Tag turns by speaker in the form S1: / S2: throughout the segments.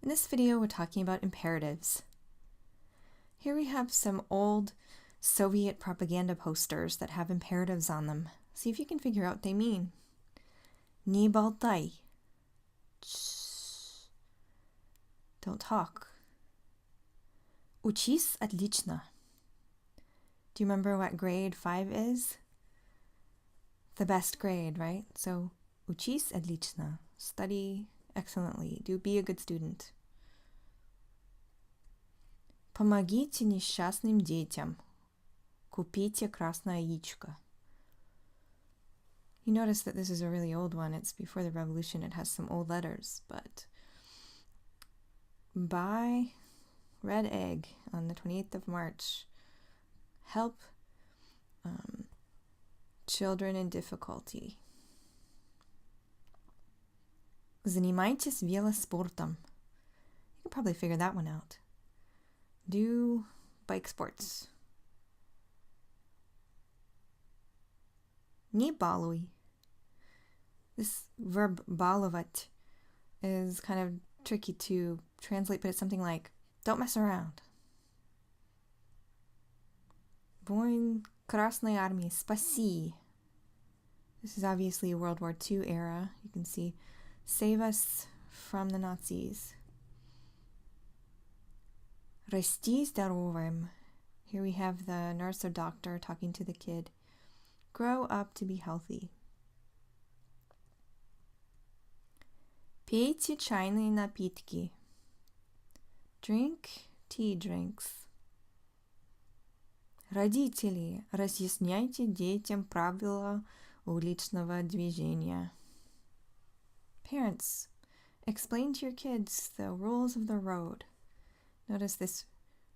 S1: In this video, we're talking about imperatives. Here we have some old Soviet propaganda posters that have imperatives on them. See if you can figure out what they mean. Не болтай. Don't talk. Учись отлично. Do you remember what grade 5 is? The best grade, right? So, учись отлично. Study excellently. Be a good student. Помогите несчастным детям. Купите красное яичко. You notice that this is a really old one. It's before the revolution. It has some old letters, but buy red egg on the 28th of March. Help children in difficulty. Занимайтесь велоспортом. You can probably figure that one out. Do bike sports. Не балуй. This verb баловать is kind of tricky to translate, but it's something like, don't mess around. Воин Красной Армии, спаси. This is obviously a World War II era. You can see, save us from the Nazis. Расти здоровым. Here we have the nurse or doctor talking to the kid. Grow up to be healthy. Пейте чайные напитки. Drink tea drinks. Родители, разъясняйте детям правила уличного движения. Parents, explain to your kids the rules of the road. Notice this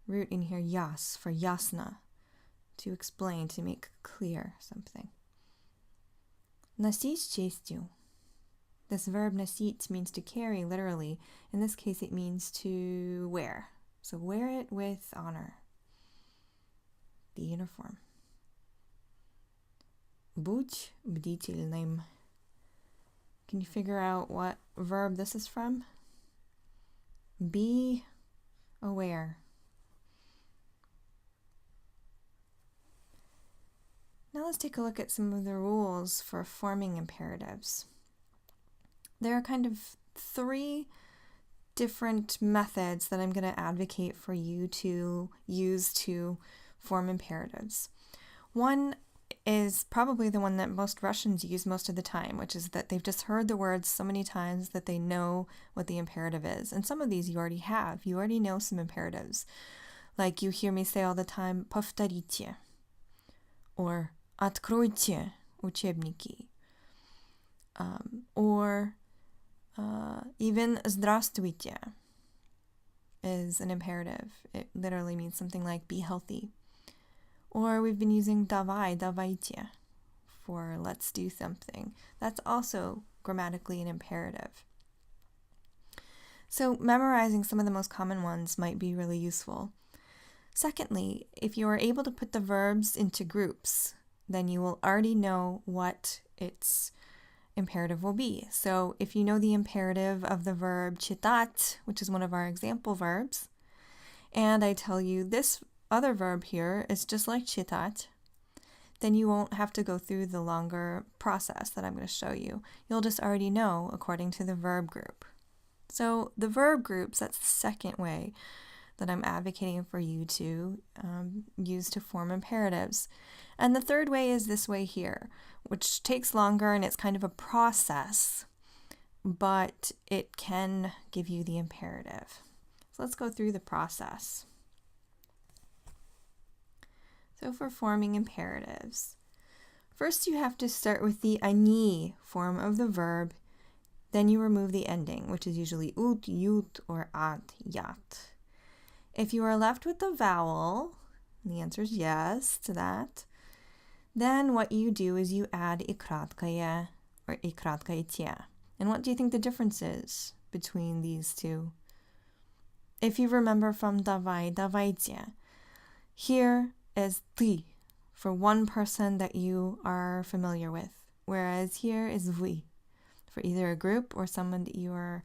S1: root in here, yas, for yasna, to explain, to make clear something. Носить с честью. This verb носить means to carry, literally. In this case, it means to wear. So wear it with honor. The uniform. Будь бдительным. Can you figure out what verb this is from? Be aware. Now let's take a look at some of the rules for forming imperatives. There are kind of 3 different methods that I'm going to advocate for you to use to form imperatives. One is probably the one that most Russians use most of the time, which is that they've just heard the words so many times that they know what the imperative is. And some of these you already have. You already know some imperatives. Like you hear me say all the time, повторите, or откройте учебники, or even здравствуйте is an imperative. It literally means something like be healthy. Or we've been using давай, давайте for let's do something. That's also grammatically an imperative. So memorizing some of the most common ones might be really useful. Secondly, if you are able to put the verbs into groups, then you will already know what its imperative will be. So if you know the imperative of the verb читать, which is one of our example verbs, and I tell you this other verb here is just like читать, then you won't have to go through the longer process that I'm going to show you. You'll just already know according to the verb group. So the verb groups, that's the second way that I'm advocating for you to use to form imperatives. And the third way is this way here, which takes longer and it's kind of a process, but it can give you the imperative. So let's go through the process. So for forming imperatives, first you have to start with the они form of the verb, then you remove the ending, which is usually ut, yut, or at, yat. If you are left with the vowel, and the answer is yes to that, then what you do is you add и краткое or и краткое те. And what do you think the difference is between these two? If you remember from давай, давайте, here is ты for one person that you are familiar with, whereas here is вы for either a group or someone that you are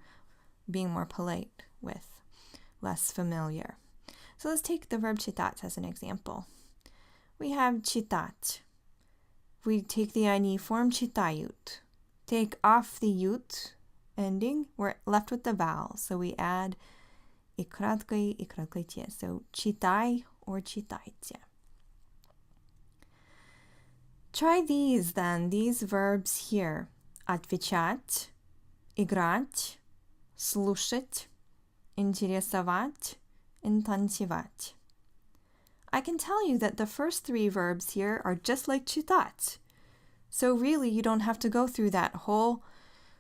S1: being more polite with, less familiar. So let's take the verb читать as an example. We have читать. We take the ing form читают. Take off the ют ending, we're left with the vowel. So we add и краткое, so читай or читайте. Try these then, these verbs here. Отвечать, играть, слушать, интересовать, and танцевать. I can tell you that the first three verbs here are just like читать. So really, you don't have to go through that whole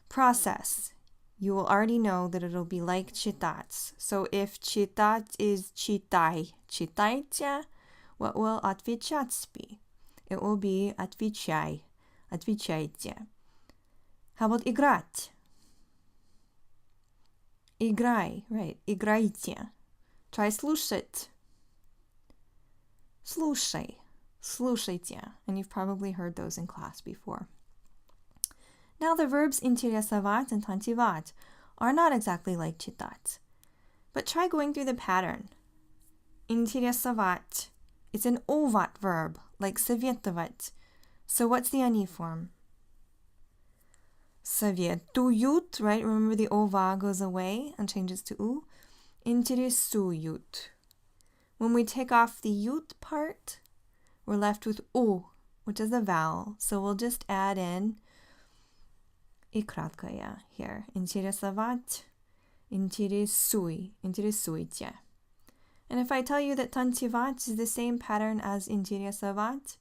S1: process. You will already know that it'll be like читать. So if читать is читай, читайте, what will отвечать be? It will be отвечай, отвечайте. How about играть? Играй, right, играйте. Try слушать. Слушай, слушайте. And you've probably heard those in class before. Now the verbs интересовать and танцевать are not exactly like читать. But try going through the pattern. Интересовать. It's an ovat verb, like советовать. So what's the ing form? Советуют, right? Remember the ova goes away and changes to u. Интересуют. When we take off the ют part, we're left with u, which is a vowel. So we'll just add in и краткое here. Интересовать, интересуй, интересуйте. And if I tell you that танцевать is the same pattern as интересовать,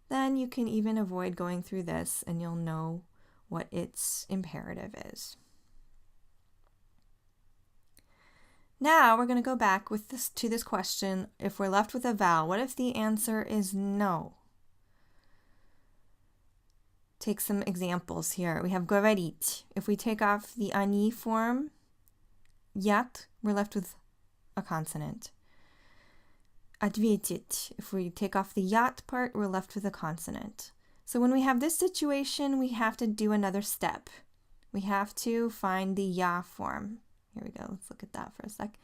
S1: then you can even avoid going through this and you'll know what its imperative is. Now we're going to go back with this to this question. If we're left with a vowel, what if the answer is no? Take some examples here. We have говорить. If we take off the ани form, ят, we're left with a consonant. Ответить. If we take off the ят part, we're left with a consonant. So when we have this situation, we have to do another step. We have to find the ya form. Here we go. Let's look at that for a sec.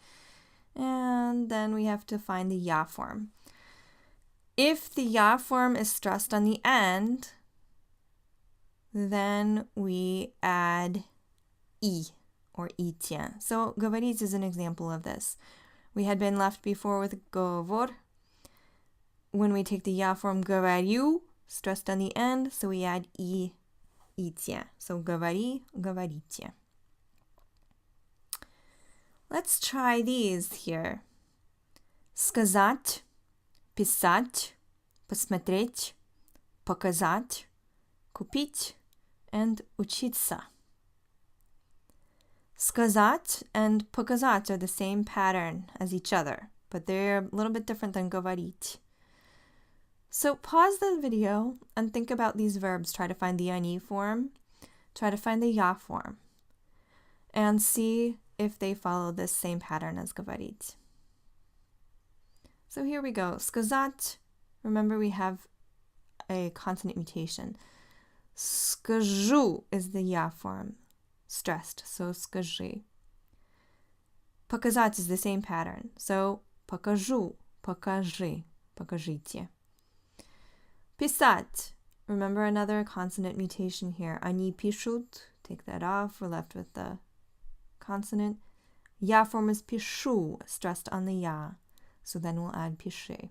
S1: And then we have to find the ya form. If the ya form is stressed on the end, then we add I or ите. So говорить is an example of this. We had been left before with говор. When we take the ya form говорю, stressed on the end, so we add I, ите. So говори, говорите. Let's try these here. Сказать, писать, посмотреть, показать, купить, and учиться. Сказать and показать are the same pattern as each other, but they're a little bit different than говорить. So pause the video and think about these verbs. Try to find the ing form, try to find the ya form, and see if they follow this same pattern as говорить. So here we go. Сказать, remember we have a consonant mutation. Скажу is the ya form, stressed, so скажи. Показать is the same pattern, so покажу, покажи, покажите. Писать, remember another consonant mutation here. Они пишут, take that off, we're left with the consonant. Ya form is пишу, stressed on the ya, so then we'll add пиши.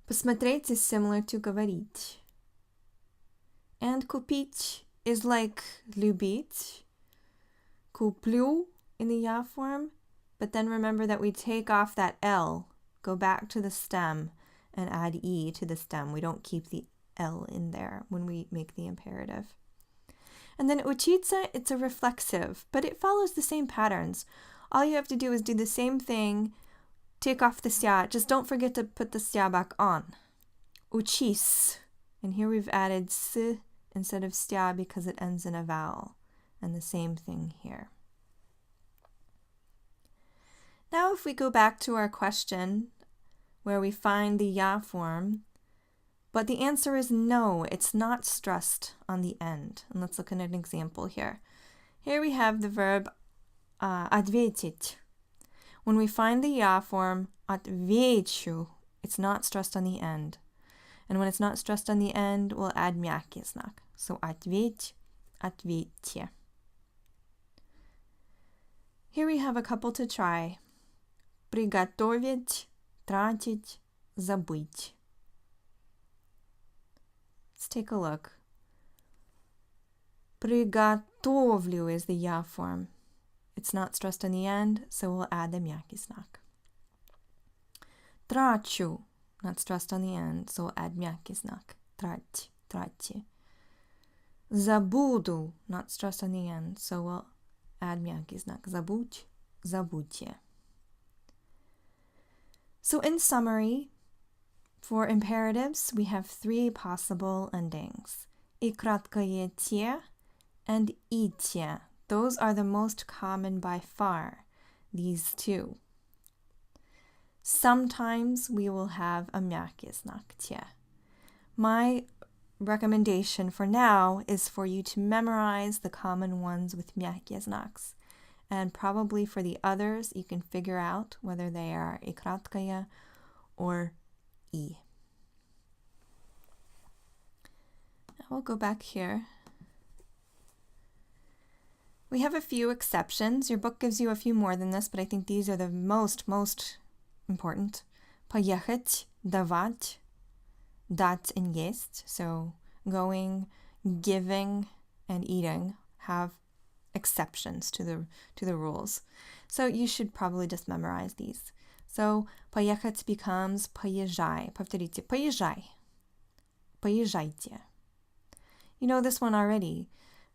S1: Посмотреть is similar to говорить. And купить is like любить, куплю in the ya form, but then remember that we take off that L, go back to the stem, and add E to the stem. We don't keep the L in there when we make the imperative. And then учиться, it's a reflexive, but it follows the same patterns. All you have to do is do the same thing, take off the ся, just don't forget to put the ся back on. Учись. And here we've added s instead of ся because it ends in a vowel. And the same thing here. Now if we go back to our question where we find the ya form, but the answer is no, it's not stressed on the end. And let's look at an example here. Here we have the verb ответить. When we find the ya form, отвечу, it's not stressed on the end. And when it's not stressed on the end, we'll add мягкий знак. So ответь, ответьте. Here we have a couple to try. Приготовить, тратить, забыть. Let's take a look. Приготовлю is the ya form. It's not stressed on the end, so we'll add the мягкий знак. Трачу, not stressed on the end, so we'll add мягкий знак. Трать, тратьте. Забуду, not stressed on the end, so we'll add мягкий знак. Забудь, забудьте. So in summary, for imperatives, we have 3 possible endings. И краткое те and и те. Those are the most common by far, these 2. Sometimes we will have a мягкий знак те. My recommendation for now is for you to memorize the common ones with мягкие знаки. And probably for the others, you can figure out whether they are и краткое or и. We'll go back here. We have a few exceptions. Your book gives you a few more than this, but I think these are the most important. Поехать, давать, дать and есть. So going, giving, and eating have exceptions to the rules. So you should probably just memorize these. So поехать becomes поезжай. Повторите, поезжай. Поезжайте. You know this one already,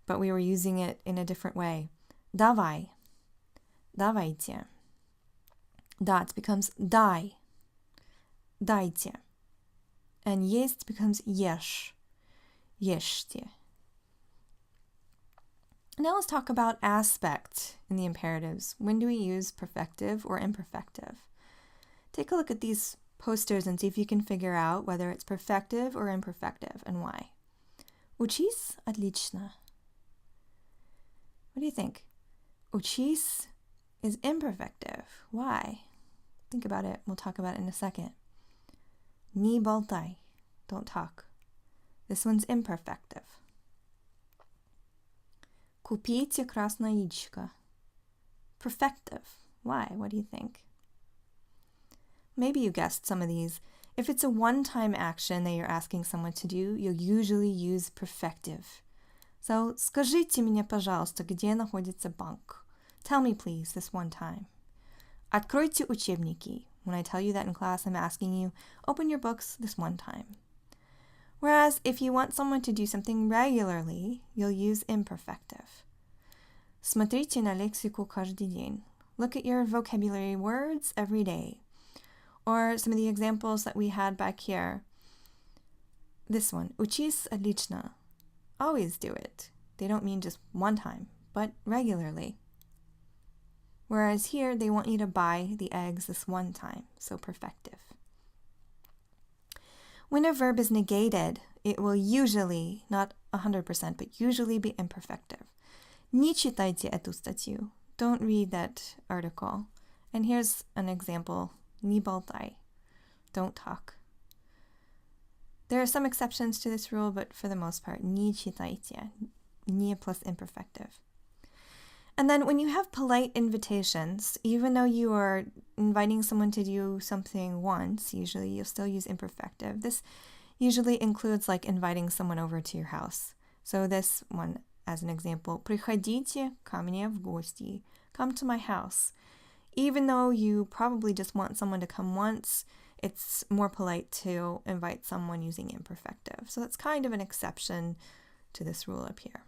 S1: but we were using it in a different way. Давай. Давайте. Дать becomes дай. Дайте. And есть becomes ешь. Ешьте. Now let's talk about aspect in the imperatives. When do we use perfective or imperfective? Take a look at these posters and see if you can figure out whether it's perfective or imperfective and why. Учись отлично. What do you think? Учись is imperfective. Why? Think about it. We'll talk about it in a second. Не болтай. Don't talk. This one's imperfective. Купите красное яичко. Perfective. Why? What do you think? Maybe you guessed some of these. If it's a one-time action that you're asking someone to do, you'll usually use perfective. So, скажите мне, пожалуйста, где находится банк? Tell me, please, this one time. Откройте учебники. When I tell you that in class, I'm asking you, open your books this one time. Whereas, if you want someone to do something regularly, you'll use imperfective. Смотрите на лексику каждый день. Look at your vocabulary words every day. Or some of the examples that we had back here. This one, учись отлично. Always do it. They don't mean just one time, but regularly. Whereas here, they want you to buy the eggs this one time, so perfective. When a verb is negated, it will usually, not 100%, but usually be imperfective. Не читайте эту статью. Don't read that article. And here's an example. Не болтай. Don't talk. There are some exceptions to this rule, but for the most part, не читайте. Не plus imperfective. And then when you have polite invitations, even though you are inviting someone to do something once, usually you'll still use imperfective. This usually includes like inviting someone over to your house. So this one, as an example, приходите ко мне в гости. Come to my house. Even though you probably just want someone to come once, it's more polite to invite someone using imperfective. So that's kind of an exception to this rule up here.